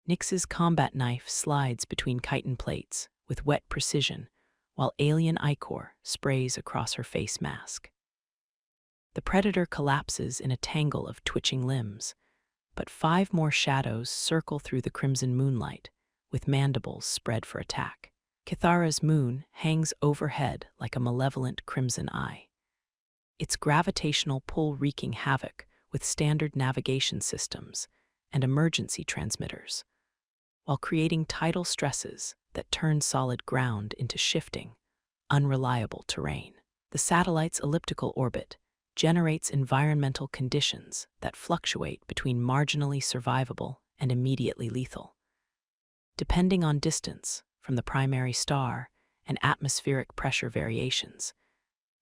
Nyx's combat knife slides between chitin plates with wet precision, while alien ichor sprays across her face mask. The predator collapses in a tangle of twitching limbs, but 5 more shadows circle through the crimson moonlight, with mandibles spread for attack. Kithara's moon hangs overhead like a malevolent crimson eye, its gravitational pull wreaking havoc with standard navigation systems and emergency transmitters, while creating tidal stresses that turn solid ground into shifting, unreliable terrain. The satellite's elliptical orbit generates environmental conditions that fluctuate between marginally survivable and immediately lethal, depending on distance from the primary star and atmospheric pressure variations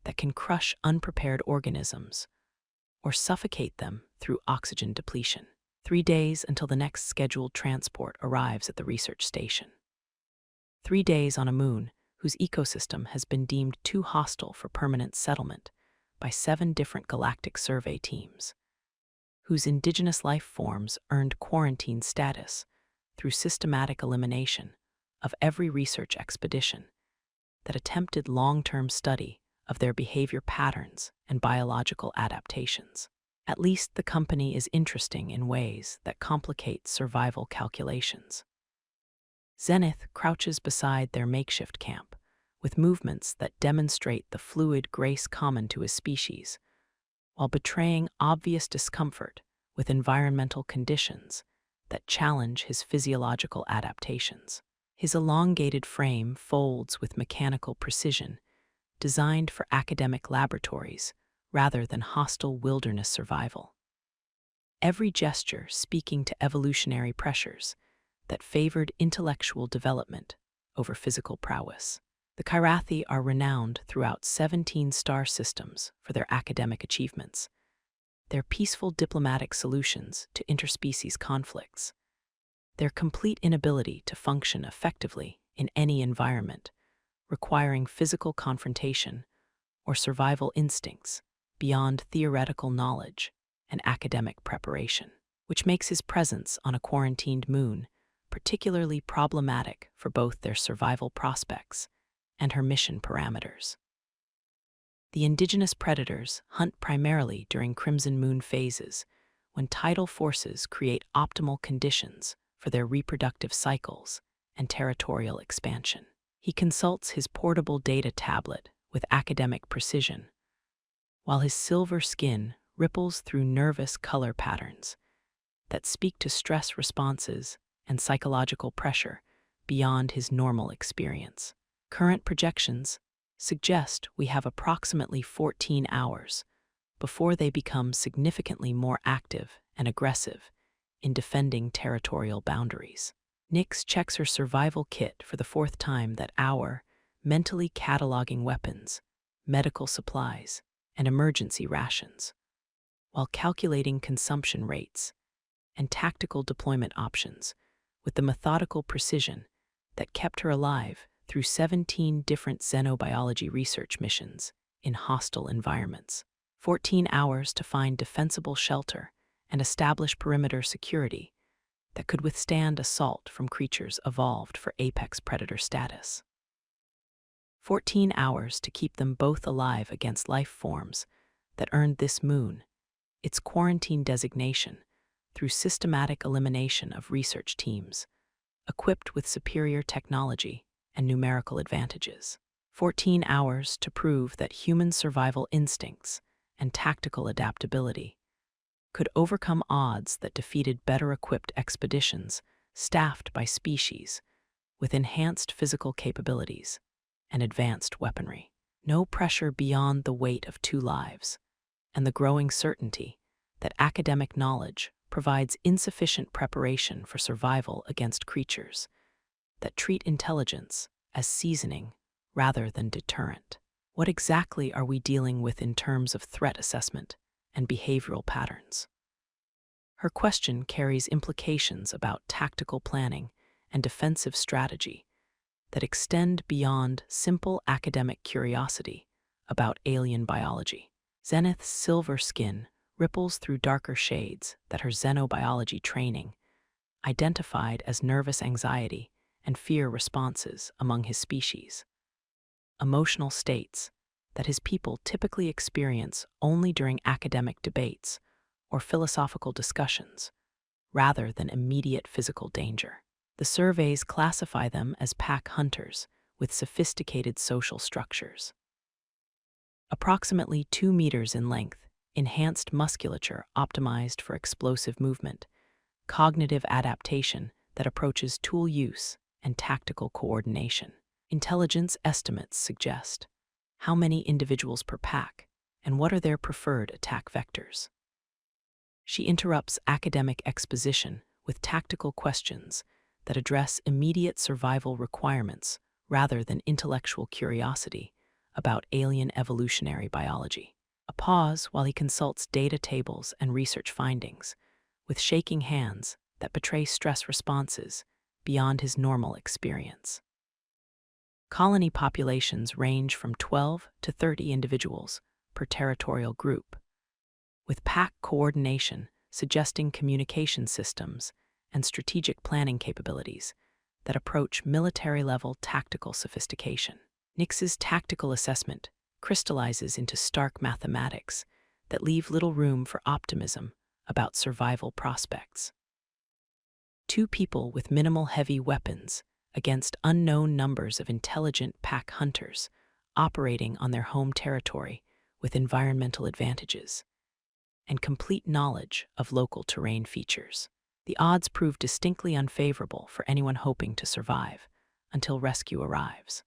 that can crush unprepared organisms or suffocate them through oxygen depletion. 3 days until the next scheduled transport arrives at the research station. 3 days on a moon whose ecosystem has been deemed too hostile for permanent settlement by 7 different galactic survey teams, whose indigenous life forms earned quarantine status through systematic elimination of every research expedition that attempted long-term study of their behavior patterns and biological adaptations. At least the company is interesting in ways that complicate survival calculations. Zenith crouches beside their makeshift camp, with movements that demonstrate the fluid grace common to his species, while betraying obvious discomfort with environmental conditions that challenge his physiological adaptations. His elongated frame folds with mechanical precision, designed for academic laboratories rather than hostile wilderness survival. Every gesture speaking to evolutionary pressures that favored intellectual development over physical prowess. The Kyrathi are renowned throughout 17 star systems for their academic achievements, their peaceful diplomatic solutions to interspecies conflicts, their complete inability to function effectively in any environment, requiring physical confrontation or survival instincts beyond theoretical knowledge and academic preparation, which makes his presence on a quarantined moon particularly problematic for both their survival prospects and her mission parameters. The indigenous predators hunt primarily during Crimson Moon phases, when tidal forces create optimal conditions for their reproductive cycles and territorial expansion. He consults his portable data tablet with academic precision, while his silver skin ripples through nervous color patterns that speak to stress responses and psychological pressure beyond his normal experience. Current projections suggest we have approximately 14 hours before they become significantly more active and aggressive in defending territorial boundaries. Nyx checks her survival kit for the 4th time that hour, mentally cataloging weapons, medical supplies, and emergency rations, while calculating consumption rates and tactical deployment options with the methodical precision that kept her alive through 17 different xenobiology research missions in hostile environments. 14 hours to find defensible shelter and establish perimeter security that could withstand assault from creatures evolved for apex predator status. 14 hours to keep them both alive against life forms that earned this moon its quarantine designation through systematic elimination of research teams equipped with superior technology and numerical advantages. 14 hours to prove that human survival instincts and tactical adaptability could overcome odds that defeated better-equipped expeditions staffed by species with enhanced physical capabilities and advanced weaponry. No pressure beyond the weight of 2 lives, and the growing certainty that academic knowledge provides insufficient preparation for survival against creatures that treat intelligence as seasoning rather than deterrent. What exactly are we dealing with in terms of threat assessment and behavioral patterns? Her question carries implications about tactical planning and defensive strategy that extend beyond simple academic curiosity about alien biology. Zenith's silver skin ripples through darker shades that her xenobiology training identified as nervous anxiety and fear responses among his species, emotional states that his people typically experience only during academic debates or philosophical discussions, rather than immediate physical danger. The surveys classify them as pack hunters with sophisticated social structures. Approximately 2 meters in length, enhanced musculature optimized for explosive movement, cognitive adaptation that approaches tool use, and tactical coordination. Intelligence estimates suggest how many individuals per pack and what are their preferred attack vectors. She interrupts academic exposition with tactical questions that address immediate survival requirements rather than intellectual curiosity about alien evolutionary biology. A pause while he consults data tables and research findings, with shaking hands that betray stress responses beyond his normal experience. Colony populations range from 12 to 30 individuals per territorial group, with pack coordination suggesting communication systems and strategic planning capabilities that approach military-level tactical sophistication. Nix's tactical assessment crystallizes into stark mathematics that leave little room for optimism about survival prospects. 2 people with minimal heavy weapons against unknown numbers of intelligent pack hunters operating on their home territory with environmental advantages and complete knowledge of local terrain features. The odds prove distinctly unfavorable for anyone hoping to survive until rescue arrives.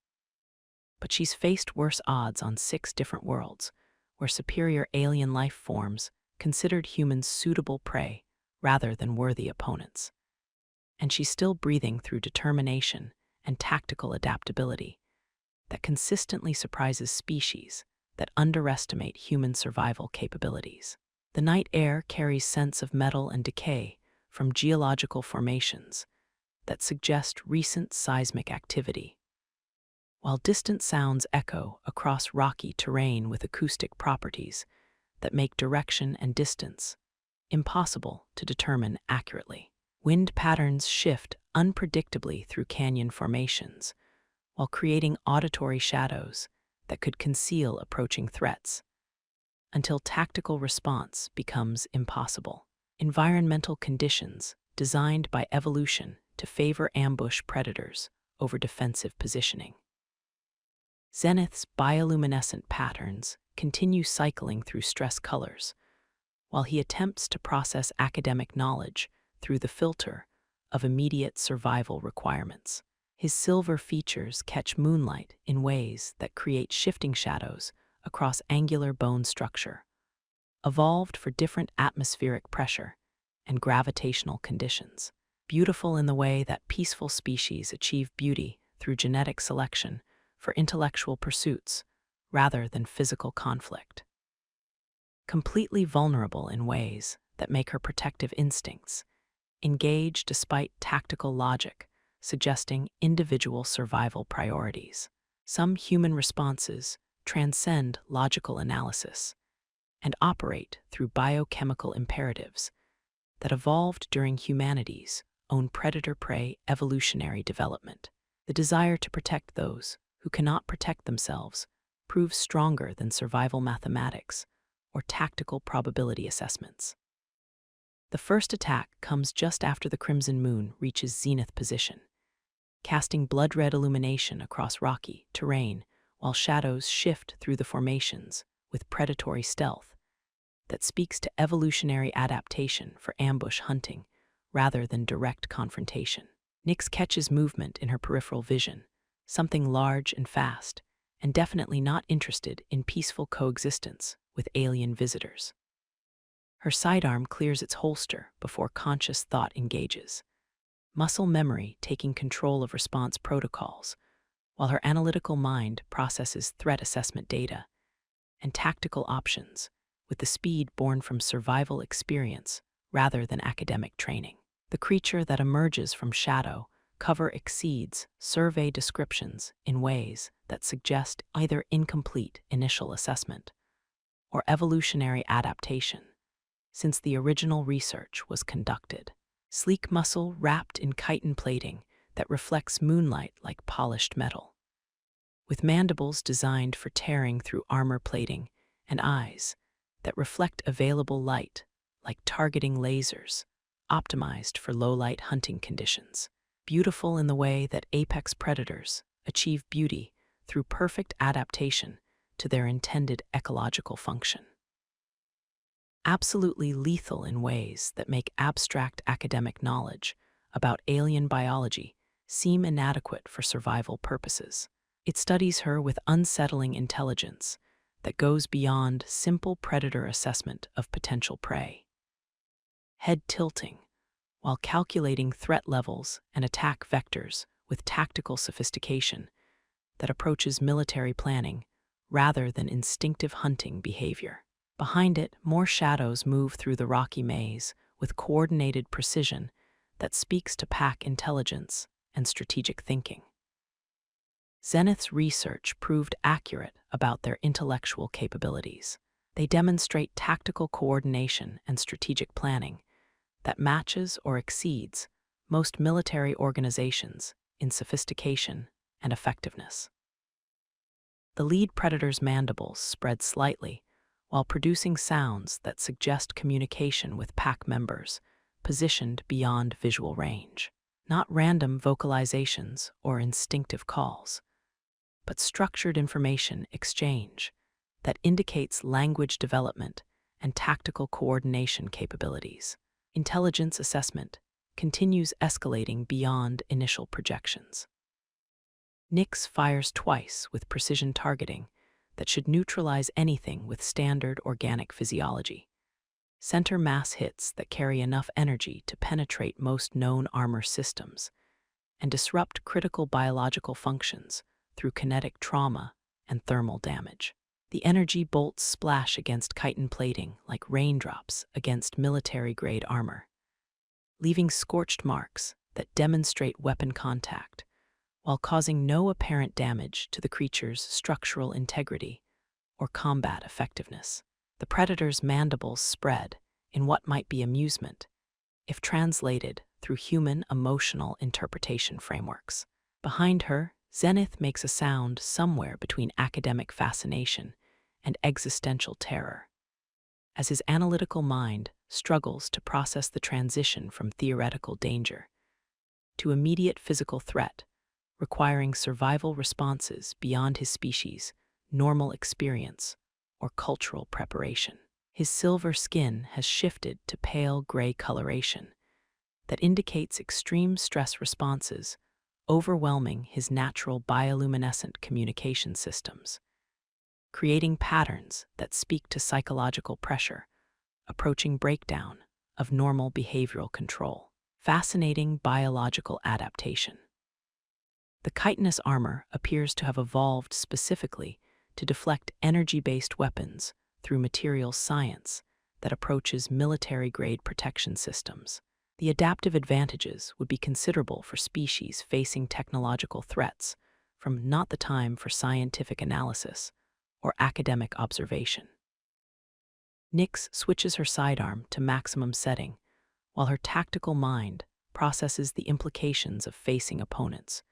But she's faced worse odds on 6 different worlds, where superior alien life forms considered humans suitable prey rather than worthy opponents. And she's still breathing through determination and tactical adaptability that consistently surprises species that underestimate human survival capabilities. The night air carries scents of metal and decay from geological formations that suggest recent seismic activity, while distant sounds echo across rocky terrain with acoustic properties that make direction and distance impossible to determine accurately. Wind patterns shift unpredictably through canyon formations, while creating auditory shadows that could conceal approaching threats, until tactical response becomes impossible. Environmental conditions designed by evolution to favor ambush predators over defensive positioning. Zenith's bioluminescent patterns continue cycling through stress colors, while he attempts to process academic knowledge through the filter of immediate survival requirements. His silver features catch moonlight in ways that create shifting shadows across angular bone structure, evolved for different atmospheric pressure and gravitational conditions. Beautiful in the way that peaceful species achieve beauty through genetic selection for intellectual pursuits rather than physical conflict. Completely vulnerable in ways that make her protective instincts engage despite tactical logic, suggesting individual survival priorities. Some human responses transcend logical analysis and operate through biochemical imperatives that evolved during humanity's own predator-prey evolutionary development. The desire to protect those who cannot protect themselves proves stronger than survival mathematics or tactical probability assessments. The first attack comes just after the crimson moon reaches zenith position, casting blood-red illumination across rocky terrain while shadows shift through the formations with predatory stealth that speaks to evolutionary adaptation for ambush hunting rather than direct confrontation. Nyx catches movement in her peripheral vision, something large and fast, and definitely not interested in peaceful coexistence with alien visitors. Her sidearm clears its holster before conscious thought engages, muscle memory taking control of response protocols, while her analytical mind processes threat assessment data and tactical options with the speed born from survival experience rather than academic training. The creature that emerges from shadow cover exceeds survey descriptions in ways that suggest either incomplete initial assessment or evolutionary adaptation, since the original research was conducted. sleek muscle wrapped in chitin plating that reflects moonlight like polished metal, with mandibles designed for tearing through armor plating and eyes that reflect available light like targeting lasers, optimized for low-light hunting conditions. Beautiful in the way that apex predators achieve beauty through perfect adaptation to their intended ecological function. Absolutely lethal in ways that make abstract academic knowledge about alien biology seem inadequate for survival purposes. It studies her with unsettling intelligence that goes beyond simple predator assessment of potential prey. Head tilting, while calculating threat levels and attack vectors with tactical sophistication that approaches military planning rather than instinctive hunting behavior. Behind it, more shadows move through the rocky maze with coordinated precision that speaks to pack intelligence and strategic thinking. Zenith's research proved accurate about their intellectual capabilities. They demonstrate tactical coordination and strategic planning that matches or exceeds most military organizations in sophistication and effectiveness. The lead predator's mandibles spread slightly while producing sounds that suggest communication with pack members positioned beyond visual range. Not random vocalizations or instinctive calls, but structured information exchange that indicates language development and tactical coordination capabilities. Intelligence assessment continues escalating beyond initial projections. Nyx fires twice with precision targeting that should neutralize anything with standard organic physiology. Center mass hits that carry enough energy to penetrate most known armor systems and disrupt critical biological functions through kinetic trauma and thermal damage. The energy bolts splash against chitin plating like raindrops against military-grade armor, leaving scorched marks that demonstrate weapon contact while causing no apparent damage to the creature's structural integrity or combat effectiveness. The predator's mandibles spread in what might be amusement if translated through human emotional interpretation frameworks. Behind her, Zenith makes a sound somewhere between academic fascination and existential terror, as his analytical mind struggles to process the transition from theoretical danger to immediate physical threat, requiring survival responses beyond his species' normal experience or cultural preparation. His silver skin has shifted to pale gray coloration that indicates extreme stress responses overwhelming his natural bioluminescent communication systems, creating patterns that speak to psychological pressure, approaching breakdown of normal behavioral control. Fascinating biological adaptation. The chitinous armor appears to have evolved specifically to deflect energy-based weapons through materials science that approaches military-grade protection systems. The adaptive advantages would be considerable for species facing technological threats from not the time for scientific analysis or academic observation. Nyx switches her sidearm to maximum setting while her tactical mind processes the implications of facing opponents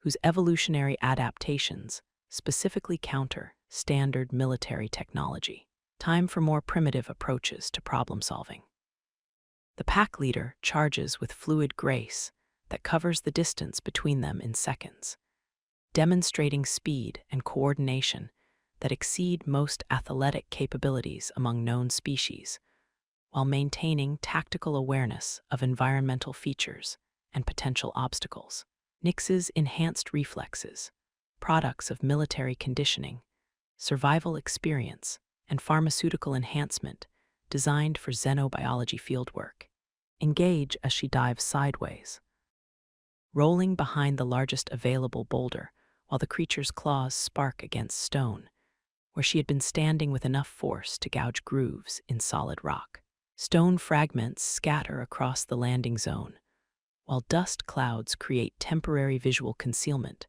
whose evolutionary adaptations specifically counter standard military technology. Time for more primitive approaches to problem solving. The pack leader charges with fluid grace that covers the distance between them in seconds, demonstrating speed and coordination that exceed most athletic capabilities among known species, while maintaining tactical awareness of environmental features and potential obstacles. Nyx's enhanced reflexes, products of military conditioning, survival experience, and pharmaceutical enhancement designed for xenobiology fieldwork, engage as she dives sideways, rolling behind the largest available boulder while the creature's claws spark against stone, where she had been standing with enough force to gouge grooves in solid rock. Stone fragments scatter across the landing zone, while dust clouds create temporary visual concealment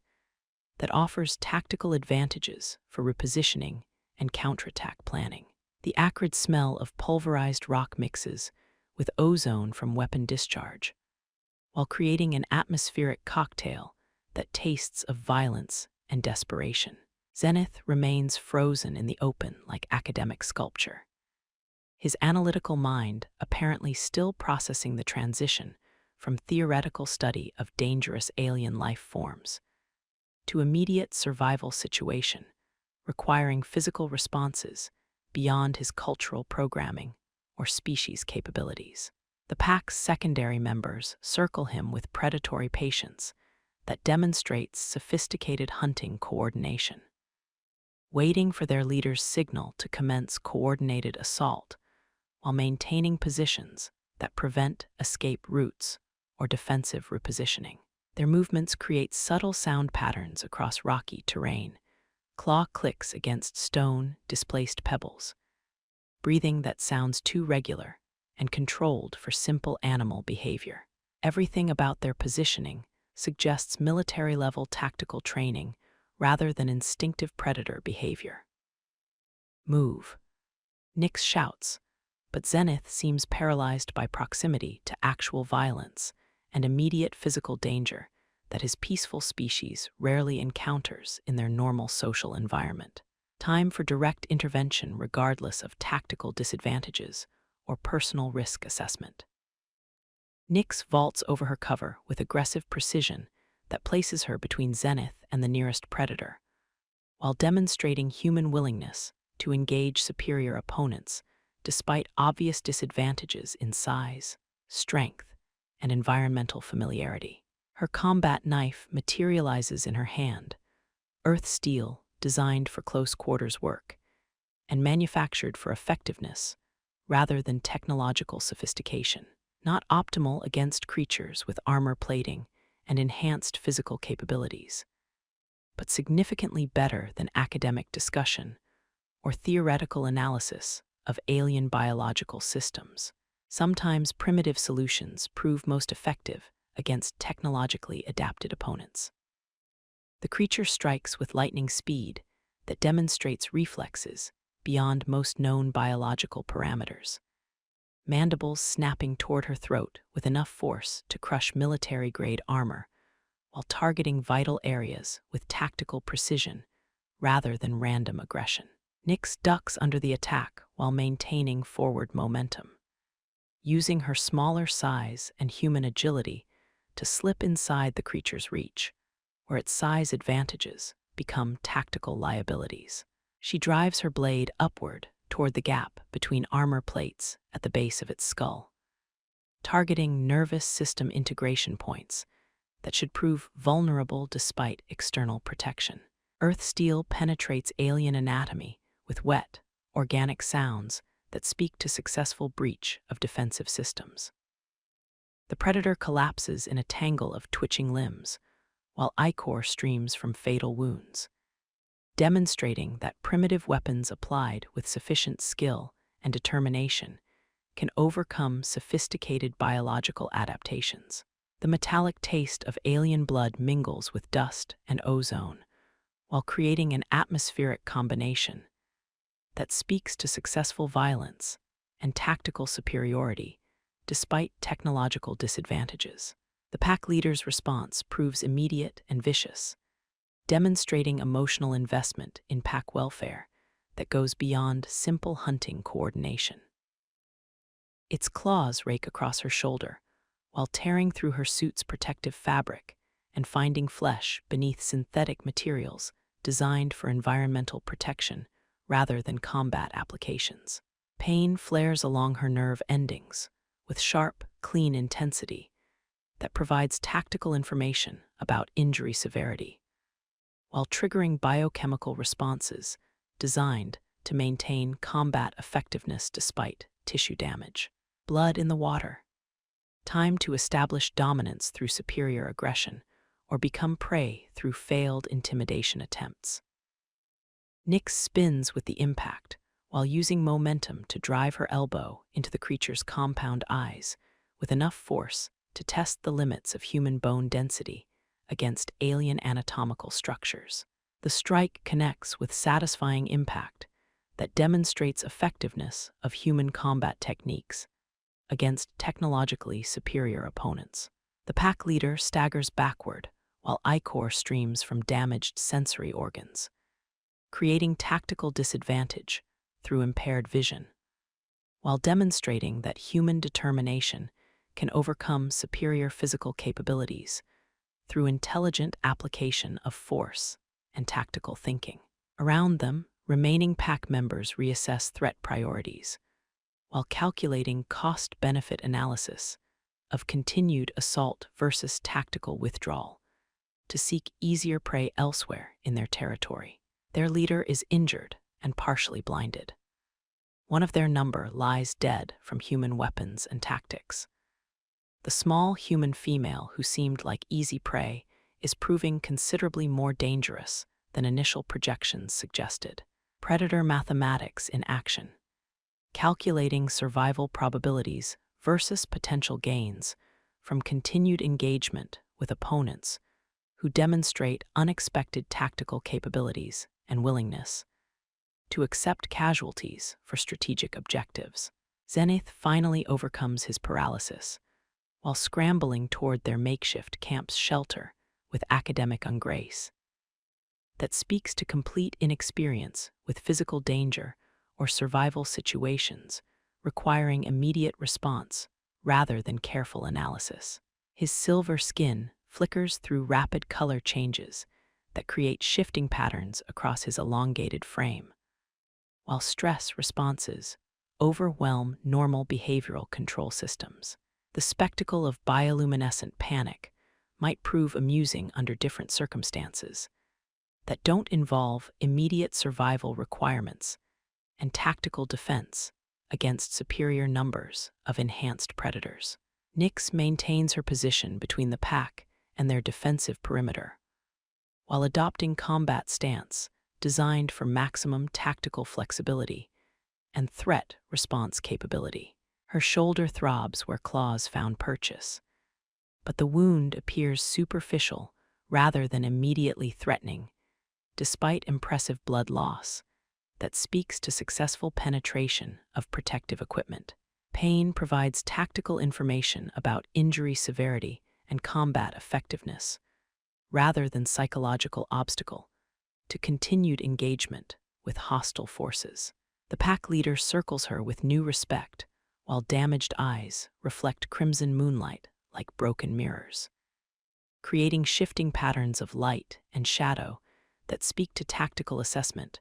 that offers tactical advantages for repositioning and counterattack planning. The acrid smell of pulverized rock mixes with ozone from weapon discharge, while creating an atmospheric cocktail that tastes of violence and desperation. Zenith remains frozen in the open like academic sculpture, his analytical mind apparently still processing the transition from theoretical study of dangerous alien life forms to immediate survival situation, requiring physical responses beyond his cultural programming or species capabilities. The pack's secondary members circle him with predatory patience that demonstrates sophisticated hunting coordination, waiting for their leader's signal to commence coordinated assault while maintaining positions that prevent escape routes or defensive repositioning. Their movements create subtle sound patterns across rocky terrain, claw clicks against stone, displaced pebbles, breathing that sounds too regular and controlled for simple animal behavior. Everything about their positioning suggests military-level tactical training rather than instinctive predator behavior. Move. Nyx shouts, but Zenith seems paralyzed by proximity to actual violence and immediate physical danger that his peaceful species rarely encounters in their normal social environment. Time for direct intervention regardless of tactical disadvantages or personal risk assessment. Nyx vaults over her cover with aggressive precision that places her between Zenith and the nearest predator, while demonstrating human willingness to engage superior opponents despite obvious disadvantages in size, strength, and environmental familiarity. Her combat knife materializes in her hand, earth steel designed for close quarters work and manufactured for effectiveness rather than technological sophistication. Not optimal against creatures with armor plating and enhanced physical capabilities, but significantly better than academic discussion or theoretical analysis of alien biological systems. Sometimes primitive solutions prove most effective against technologically adapted opponents. The creature strikes with lightning speed that demonstrates reflexes beyond most known biological parameters, mandibles snapping toward her throat with enough force to crush military-grade armor, while targeting vital areas with tactical precision rather than random aggression. Nyx ducks under the attack while maintaining forward momentum, using her smaller size and human agility to slip inside the creature's reach, where its size advantages become tactical liabilities. She drives her blade upward toward the gap between armor plates at the base of its skull, targeting nervous system integration points that should prove vulnerable despite external protection. Earth steel penetrates alien anatomy with wet, organic sounds that speak to successful breach of defensive systems. The predator collapses in a tangle of twitching limbs, while ichor streams from fatal wounds, demonstrating that primitive weapons applied with sufficient skill and determination can overcome sophisticated biological adaptations. The metallic taste of alien blood mingles with dust and ozone, while creating an atmospheric combination that speaks to successful violence and tactical superiority despite technological disadvantages. The pack leader's response proves immediate and vicious, demonstrating emotional investment in pack welfare that goes beyond simple hunting coordination. Its claws rake across her shoulder, while tearing through her suit's protective fabric and finding flesh beneath synthetic materials designed for environmental protection rather than combat applications. Pain flares along her nerve endings with sharp, clean intensity that provides tactical information about injury severity, while triggering biochemical responses designed to maintain combat effectiveness despite tissue damage. Blood in the water. Time to establish dominance through superior aggression or become prey through failed intimidation attempts. Nyx spins with the impact while using momentum to drive her elbow into the creature's compound eyes with enough force to test the limits of human bone density against alien anatomical structures. The strike connects with satisfying impact that demonstrates effectiveness of human combat techniques against technologically superior opponents. The pack leader staggers backward, while ichor streams from damaged sensory organs, creating tactical disadvantage through impaired vision, while demonstrating that human determination can overcome superior physical capabilities through intelligent application of force and tactical thinking. Around them, remaining pack members reassess threat priorities, while calculating cost-benefit analysis of continued assault versus tactical withdrawal to seek easier prey elsewhere in their territory. Their leader is injured and partially blinded. One of their number lies dead from human weapons and tactics. The small human female who seemed like easy prey is proving considerably more dangerous than initial projections suggested. Predator mathematics in action, calculating survival probabilities versus potential gains from continued engagement with opponents who demonstrate unexpected tactical capabilities and willingness to accept casualties for strategic objectives. Zenith finally overcomes his paralysis while scrambling toward their makeshift camp's shelter with academic ungrace that speaks to complete inexperience with physical danger or survival situations requiring immediate response rather than careful analysis. His silver skin flickers through rapid color changes that create shifting patterns across his elongated frame, while stress responses overwhelm normal behavioral control systems. The spectacle of bioluminescent panic might prove amusing under different circumstances that don't involve immediate survival requirements and tactical defense against superior numbers of enhanced predators. Nyx maintains her position between the pack and their defensive perimeter, while adopting combat stance designed for maximum tactical flexibility and threat response capability. Her shoulder throbs where claws found purchase, but the wound appears superficial rather than immediately threatening, despite impressive blood loss that speaks to successful penetration of protective equipment. Pain provides tactical information about injury severity and combat effectiveness, rather than psychological obstacle to continued engagement with hostile forces. The pack leader circles her with new respect, while damaged eyes reflect crimson moonlight like broken mirrors, creating shifting patterns of light and shadow that speak to tactical assessment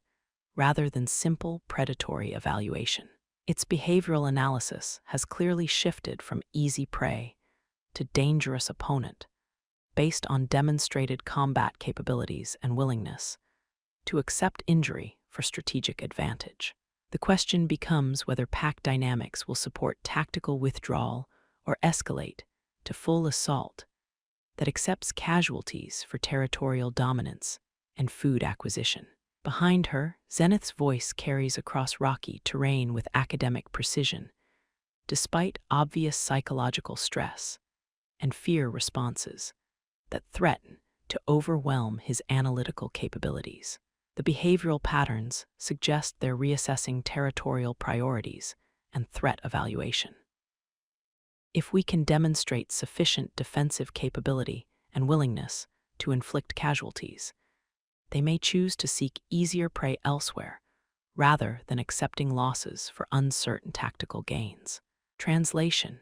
rather than simple predatory evaluation. Its behavioral analysis has clearly shifted from easy prey to dangerous opponent based on demonstrated combat capabilities and willingness to accept injury for strategic advantage. The question becomes whether pack dynamics will support tactical withdrawal or escalate to full assault that accepts casualties for territorial dominance and food acquisition. Behind her, Zenith's voice carries across rocky terrain with academic precision, despite obvious psychological stress and fear responses that threaten to overwhelm his analytical capabilities. The behavioral patterns suggest they're reassessing territorial priorities and threat evaluation. If we can demonstrate sufficient defensive capability and willingness to inflict casualties, they may choose to seek easier prey elsewhere rather than accepting losses for uncertain tactical gains. Translation: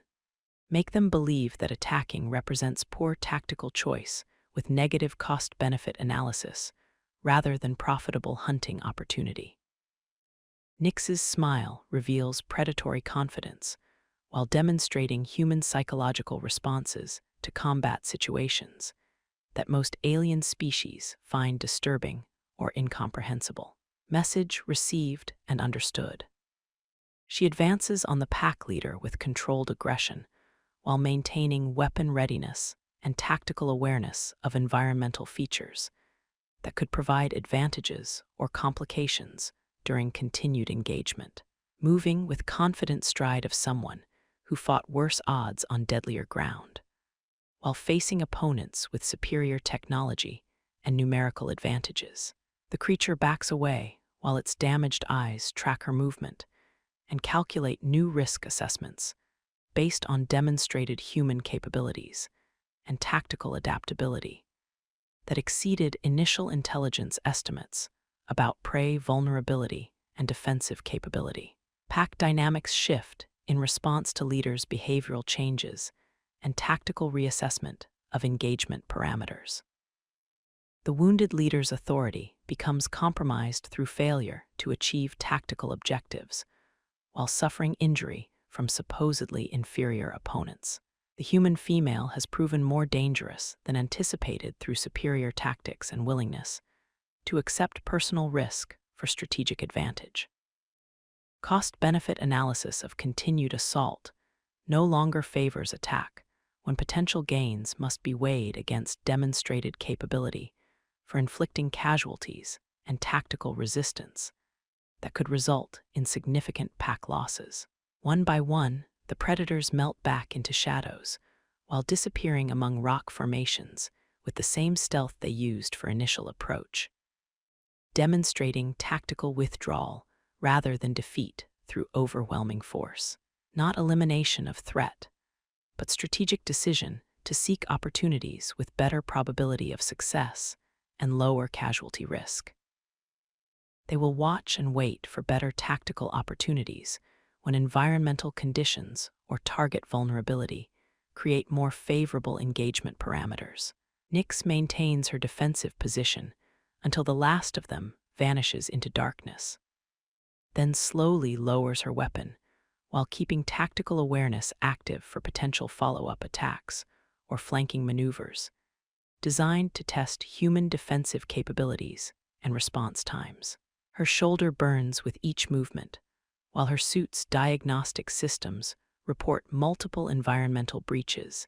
make them believe that attacking represents poor tactical choice with negative cost-benefit analysis rather than profitable hunting opportunity. Nyx's smile reveals predatory confidence while demonstrating human psychological responses to combat situations that most alien species find disturbing or incomprehensible. Message received and understood. She advances on the pack leader with controlled aggression while maintaining weapon readiness and tactical awareness of environmental features that could provide advantages or complications during continued engagement, moving with confident stride of someone who fought worse odds on deadlier ground, while facing opponents with superior technology and numerical advantages. The creature backs away while its damaged eyes track her movement and calculate new risk assessments based on demonstrated human capabilities and tactical adaptability that exceeded initial intelligence estimates about prey vulnerability and defensive capability. Pack dynamics shift in response to leaders' behavioral changes and tactical reassessment of engagement parameters. The wounded leader's authority becomes compromised through failure to achieve tactical objectives, while suffering injury from supposedly inferior opponents. The human female has proven more dangerous than anticipated through superior tactics and willingness to accept personal risk for strategic advantage. Cost-benefit analysis of continued assault no longer favors attack when potential gains must be weighed against demonstrated capability for inflicting casualties and tactical resistance that could result in significant pack losses. One by one, the predators melt back into shadows, while disappearing among rock formations with the same stealth they used for initial approach, demonstrating tactical withdrawal rather than defeat through overwhelming force. Not elimination of threat, but strategic decision to seek opportunities with better probability of success and lower casualty risk. They will watch and wait for better tactical opportunities when environmental conditions or target vulnerability create more favorable engagement parameters. Nyx maintains her defensive position until the last of them vanishes into darkness, then slowly lowers her weapon while keeping tactical awareness active for potential follow-up attacks or flanking maneuvers, designed to test human defensive capabilities and response times. Her shoulder burns with each movement, while her suit's diagnostic systems report multiple environmental breaches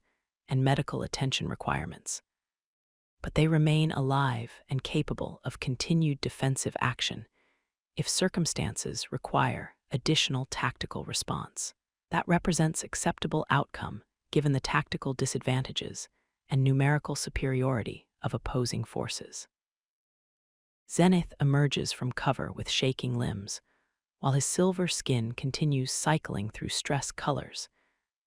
and medical attention requirements. But they remain alive and capable of continued defensive action if circumstances require additional tactical response. That represents acceptable outcome given the tactical disadvantages and numerical superiority of opposing forces. Zenith emerges from cover with shaking limbs, while his silver skin continues cycling through stress colors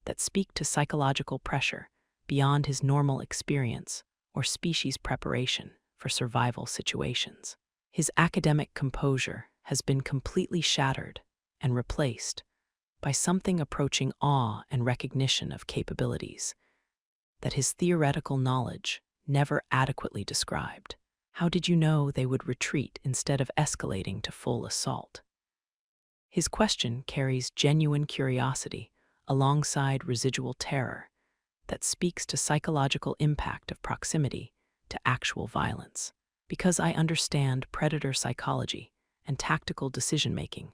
that speak to psychological pressure beyond his normal experience or species preparation for survival situations. His academic composure has been completely shattered and replaced by something approaching awe and recognition of capabilities that his theoretical knowledge never adequately described. How did you know they would retreat instead of escalating to full assault? His question carries genuine curiosity alongside residual terror that speaks to psychological impact of proximity to actual violence. Because I understand predator psychology and tactical decision-making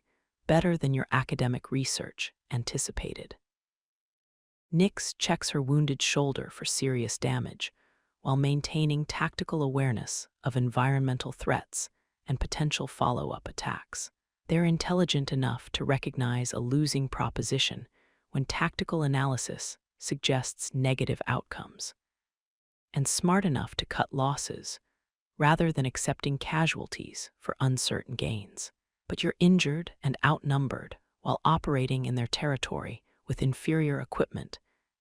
better than your academic research anticipated. Nyx checks her wounded shoulder for serious damage while maintaining tactical awareness of environmental threats and potential follow-up attacks. They're intelligent enough to recognize a losing proposition when tactical analysis suggests negative outcomes, and smart enough to cut losses rather than accepting casualties for uncertain gains. But you're injured and outnumbered while operating in their territory with inferior equipment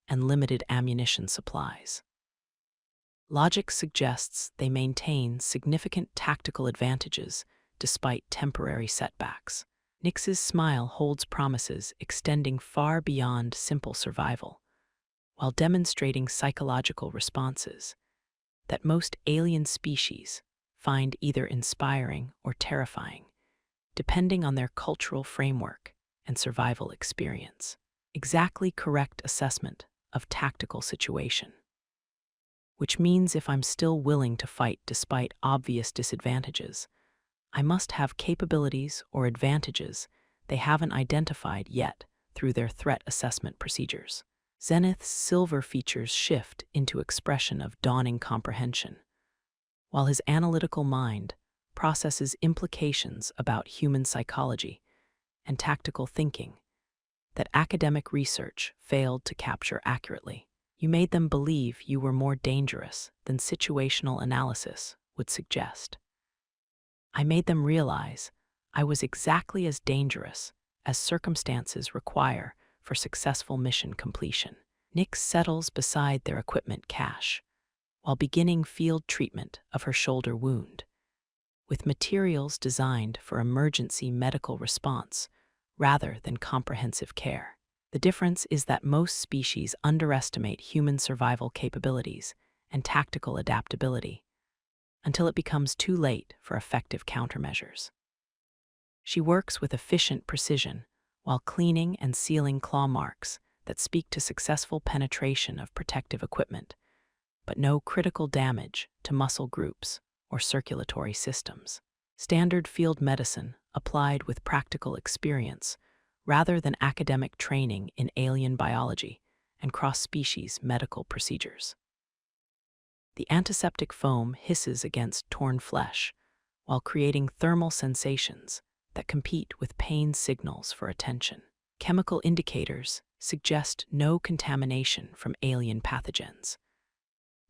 and limited ammunition supplies. Logic suggests they maintain significant tactical advantages despite temporary setbacks. Nyx's smile holds promises extending far beyond simple survival, while demonstrating psychological responses that most alien species find either inspiring or terrifying, depending on their cultural framework and survival experience. Exactly correct assessment of tactical situation. Which means if I'm still willing to fight despite obvious disadvantages, I must have capabilities or advantages they haven't identified yet through their threat assessment procedures. Zenith's silver features shift into expression of dawning comprehension, while his analytical mind processes implications about human psychology and tactical thinking that academic research failed to capture accurately. You made them believe you were more dangerous than situational analysis would suggest. I made them realize I was exactly as dangerous as circumstances require for successful mission completion. Nyx settles beside their equipment cache, while beginning field treatment of her shoulder wound, with materials designed for emergency medical response rather than comprehensive care. The difference is that most species underestimate human survival capabilities and tactical adaptability until it becomes too late for effective countermeasures. She works with efficient precision while cleaning and sealing claw marks that speak to successful penetration of protective equipment, but no critical damage to muscle groups or circulatory systems. Standard field medicine applied with practical experience rather than academic training in alien biology and cross-species medical procedures. The antiseptic foam hisses against torn flesh while creating thermal sensations that compete with pain signals for attention. Chemical indicators suggest no contamination from alien pathogens,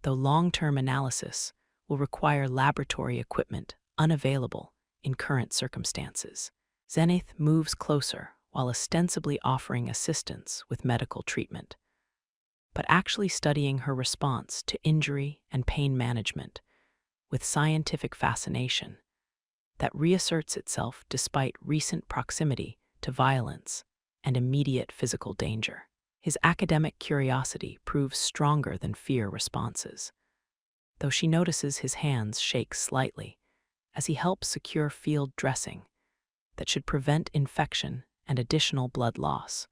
though long-term analysis will require laboratory equipment unavailable in current circumstances. Zenith moves closer while ostensibly offering assistance with medical treatment, but actually studying her response to injury and pain management with scientific fascination that reasserts itself despite recent proximity to violence and immediate physical danger. His academic curiosity proves stronger than fear responses, though she notices his hands shake slightly as he helps secure field dressing that should prevent infection and additional blood loss,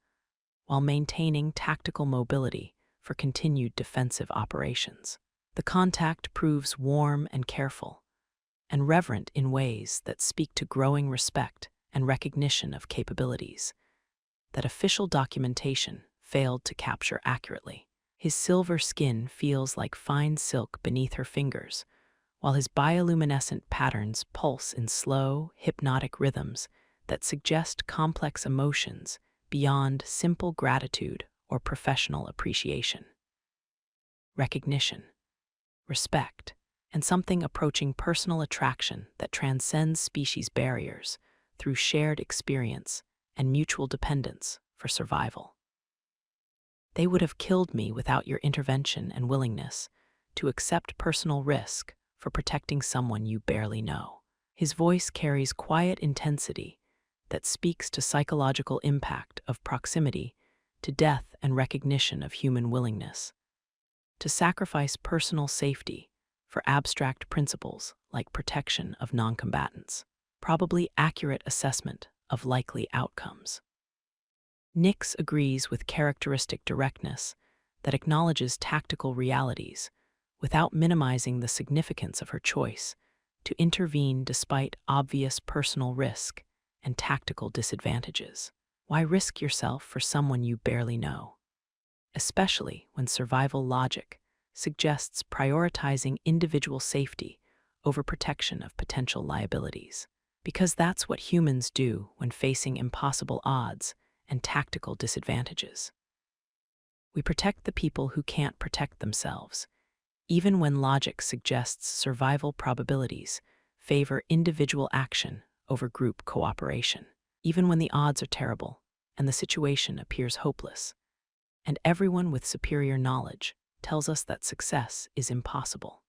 while maintaining tactical mobility for continued defensive operations. The contact proves warm and careful, and reverent in ways that speak to growing respect and recognition of capabilities that official documentation failed to capture accurately. His silver skin feels like fine silk beneath her fingers, while his bioluminescent patterns pulse in slow, hypnotic rhythms that suggest complex emotions beyond simple gratitude or professional appreciation. Recognition, respect, and something approaching personal attraction that transcends species barriers through shared experience and mutual dependence for survival. They would have killed me without your intervention and willingness to accept personal risk for protecting someone you barely know. His voice carries quiet intensity that speaks to psychological impact of proximity to death and recognition of human willingness to sacrifice personal safety for abstract principles like protection of noncombatants. Probably accurate assessment of likely outcomes. Nyx agrees with characteristic directness that acknowledges tactical realities without minimizing the significance of her choice to intervene despite obvious personal risk and tactical disadvantages. Why risk yourself for someone you barely know? Especially when survival logic suggests prioritizing individual safety over protection of potential liabilities. Because that's what humans do when facing impossible odds and tactical disadvantages. We protect the people who can't protect themselves, even when logic suggests survival probabilities favor individual action over group cooperation, even when the odds are terrible and the situation appears hopeless, and everyone with superior knowledge tells us that success is impossible.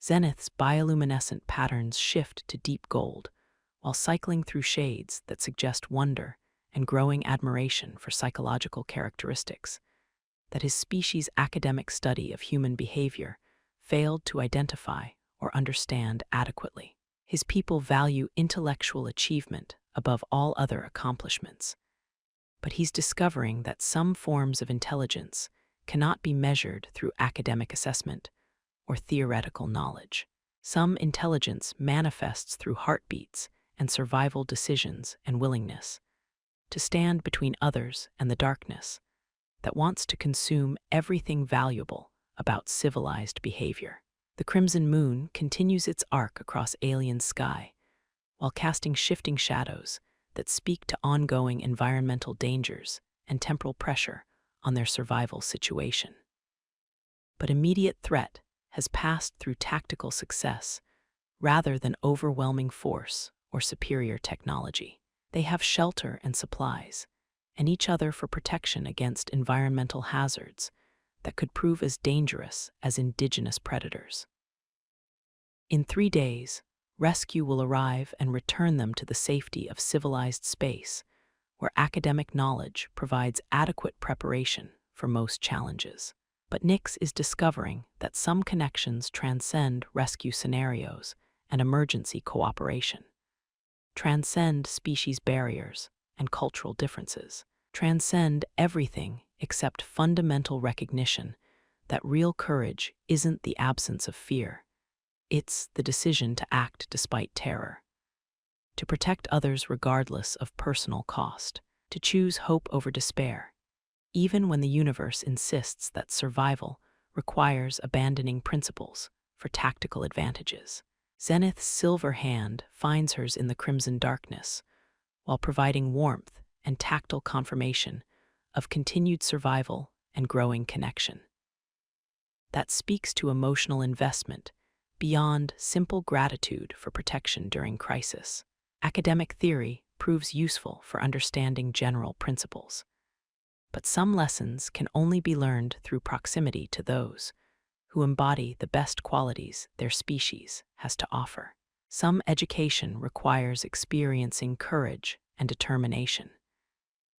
Zenith's bioluminescent patterns shift to deep gold, while cycling through shades that suggest wonder and growing admiration for psychological characteristics that his species' academic study of human behavior failed to identify or understand adequately. His people value intellectual achievement above all other accomplishments, but he's discovering that some forms of intelligence cannot be measured through academic assessment or theoretical knowledge. Some intelligence manifests through heartbeats and survival decisions and willingness to stand between others and the darkness that wants to consume everything valuable about civilized behavior. The crimson moon continues its arc across alien sky, while casting shifting shadows that speak to ongoing environmental dangers and temporal pressure on their survival situation. But immediate threat has passed through tactical success rather than overwhelming force or superior technology. They have shelter and supplies, and each other for protection against environmental hazards that could prove as dangerous as indigenous predators. In 3 days, rescue will arrive and return them to the safety of civilized space, where academic knowledge provides adequate preparation for most challenges. But Nix is discovering that some connections transcend rescue scenarios and emergency cooperation, transcend species barriers and cultural differences, transcend everything except fundamental recognition that real courage isn't the absence of fear. It's the decision to act despite terror, to protect others regardless of personal cost, to choose hope over despair, even when the universe insists that survival requires abandoning principles for tactical advantages. Zenith's silver hand finds hers in the crimson darkness, while providing warmth and tactile confirmation of continued survival and growing connection. That speaks to emotional investment beyond simple gratitude for protection during crisis. Academic theory proves useful for understanding general principles, but some lessons can only be learned through proximity to those who embody the best qualities their species has to offer. Some education requires experiencing courage and determination,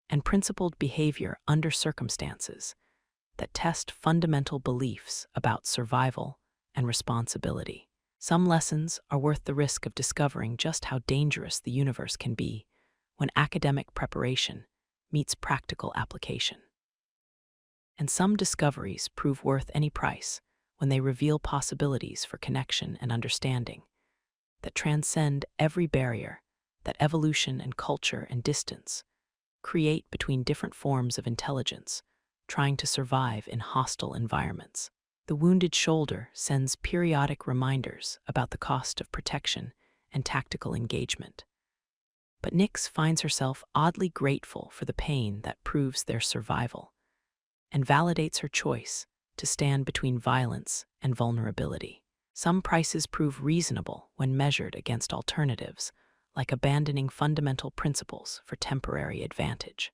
and principled behavior under circumstances that test fundamental beliefs about survival and responsibility. Some lessons are worth the risk of discovering just how dangerous the universe can be when academic preparation meets practical application. And some discoveries prove worth any price when they reveal possibilities for connection and understanding that transcend every barrier that evolution and culture and distance create between different forms of intelligence trying to survive in hostile environments. The wounded shoulder sends periodic reminders about the cost of protection and tactical engagement. But Nix finds herself oddly grateful for the pain that proves their survival, and validates her choice to stand between violence and vulnerability. Some prices prove reasonable when measured against alternatives, like abandoning fundamental principles for temporary advantage.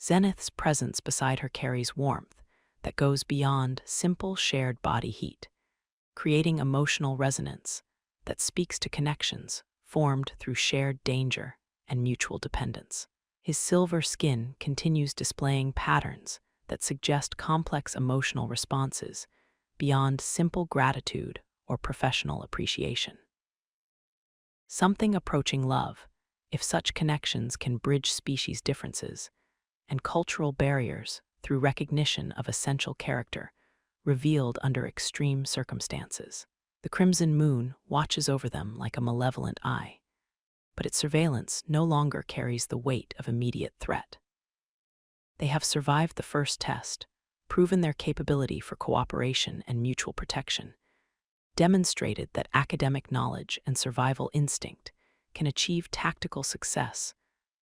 Zenith's presence beside her carries warmth that goes beyond simple shared body heat, creating emotional resonance that speaks to connections formed through shared danger and mutual dependence. His silver skin continues displaying patterns that suggest complex emotional responses beyond simple gratitude or professional appreciation. Something approaching love, if such connections can bridge species differences and cultural barriers through recognition of essential character revealed under extreme circumstances. The crimson moon watches over them like a malevolent eye, but its surveillance no longer carries the weight of immediate threat. They have survived the first test, proven their capability for cooperation and mutual protection, demonstrated that academic knowledge and survival instinct can achieve tactical success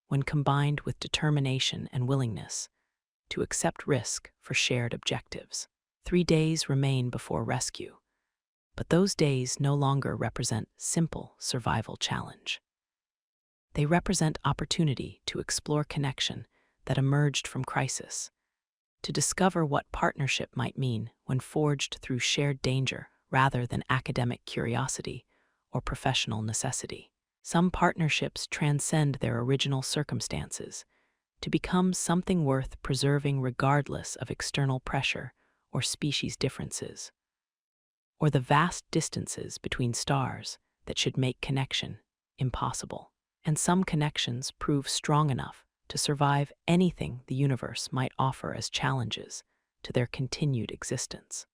when combined with determination and willingness to accept risk for shared objectives. 3 days remain before rescue, but those days no longer represent simple survival challenge. They represent opportunity to explore connection that emerged from crisis, to discover what partnership might mean when forged through shared danger rather than academic curiosity or professional necessity. Some partnerships transcend their original circumstances to become something worth preserving regardless of external pressure or species differences, or the vast distances between stars that should make connection impossible. And some connections prove strong enough to survive anything the universe might offer as challenges to their continued existence.